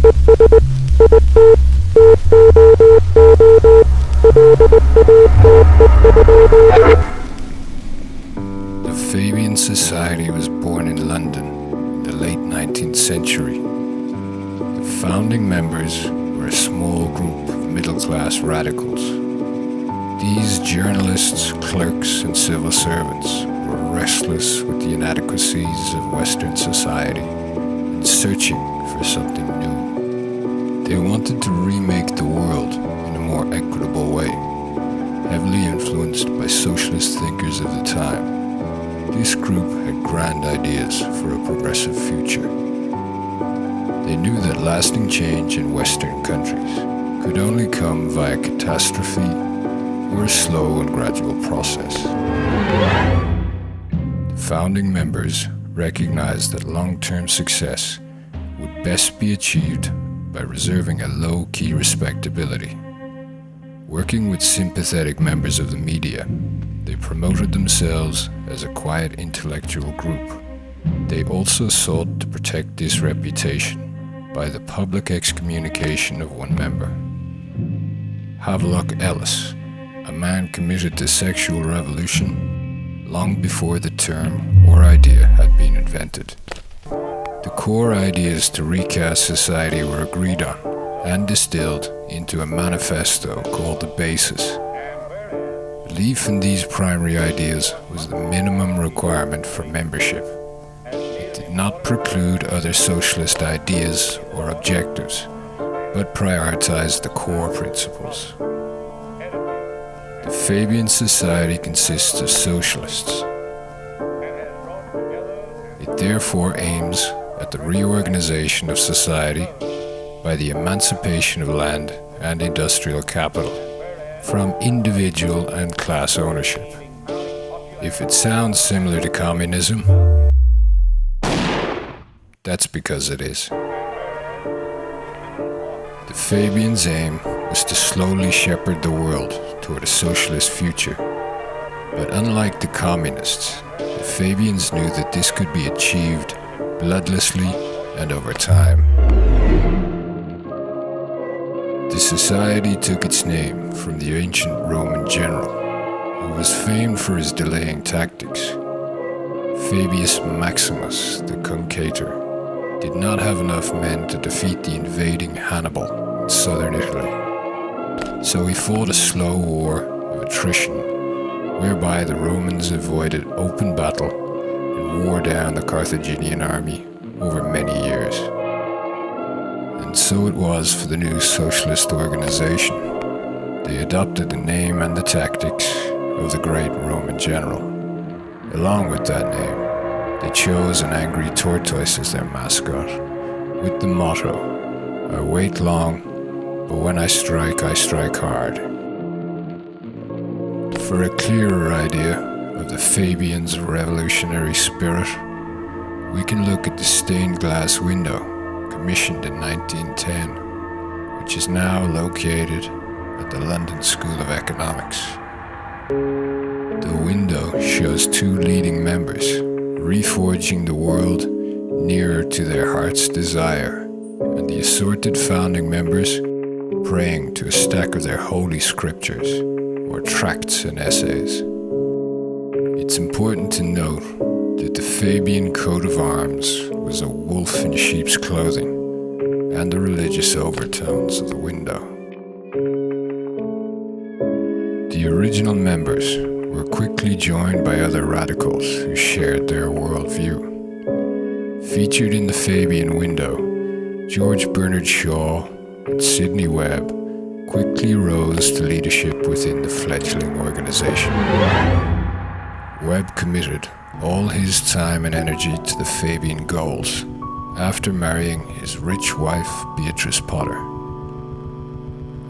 The Fabian Society was born in London in the late 19th century. The founding members were a small group of middle-class radicals. These journalists, clerks, and civil servants were restless with the inadequacies of Western society and searching for something new. They wanted to remake the world in a more equitable way, heavily influenced by socialist thinkers of the time. This group had grand ideas for a progressive future. They knew that lasting change in Western countries could only come via catastrophe or a slow and gradual process. The founding members recognized that long-term success would best be achieved by reserving a low-key respectability. Working with sympathetic members of the media, they promoted themselves as a quiet intellectual group. They also sought to protect this reputation by the public excommunication of one member. Havelock Ellis, a man committed to sexual revolution long before the term or idea had been invented. The core ideas to recast society were agreed on and distilled into a manifesto called The Basis. Belief in these primary ideas was the minimum requirement for membership. It did not preclude other socialist ideas or objectives, but prioritized the core principles. The Fabian Society consists of socialists. It therefore aims at the reorganization of society by the emancipation of land and industrial capital from individual and class ownership. If it sounds similar to communism, that's because it is. The Fabians' aim was to slowly shepherd the world toward a socialist future. But unlike the communists, the Fabians knew that this could be achieved bloodlessly and over time. The society took its name from the ancient Roman general, who was famed for his delaying tactics. Fabius Maximus, the Concator, did not have enough men to defeat the invading Hannibal in southern Italy. So he fought a slow war of attrition, whereby the Romans avoided open battle and wore down the Carthaginian army over many years. And so it was for the new socialist organization. They adopted the name and the tactics of the great Roman general. Along with that name, they chose an angry tortoise as their mascot, with the motto, "I wait long, but when I strike hard." For a clearer idea of the Fabians' revolutionary spirit, we can look at the stained glass window commissioned in 1910, which is now located at the London School of Economics. The window shows two leading members reforging the world nearer to their heart's desire, and the assorted founding members praying to a stack of their holy scriptures, or tracts and essays. It's important to note that the Fabian coat of arms was a wolf in sheep's clothing, and the religious overtones of the window. The original members were quickly joined by other radicals who shared their worldview. Featured in the Fabian window, George Bernard Shaw and Sidney Webb quickly rose to leadership within the fledgling organization. Webb committed all his time and energy to the Fabian goals after marrying his rich wife Beatrice Potter.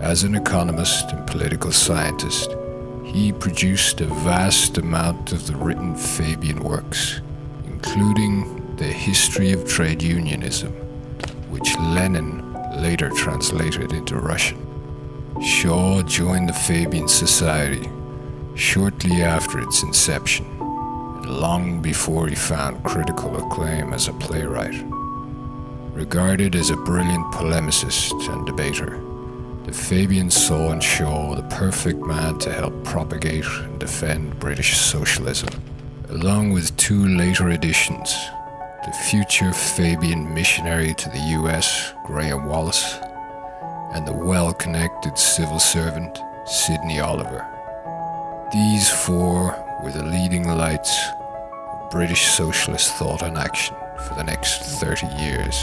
As an economist and political scientist, he produced a vast amount of the written Fabian works, including the History of Trade Unionism, which Lenin later translated into Russian. Shaw joined the Fabian Society shortly after its inception, and long before he found critical acclaim as a playwright. Regarded as a brilliant polemicist and debater, the Fabian saw in Shaw the perfect man to help propagate and defend British socialism, along with two later additions, the future Fabian missionary to the US, Graham Wallas, and the well-connected civil servant, Sidney Oliver. These four were the leading lights of British socialist thought and action for the next 30 years.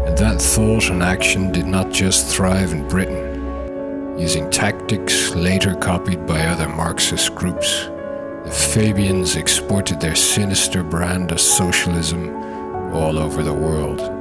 And that thought and action did not just thrive in Britain. Using tactics later copied by other Marxist groups, the Fabians exported their sinister brand of socialism all over the world.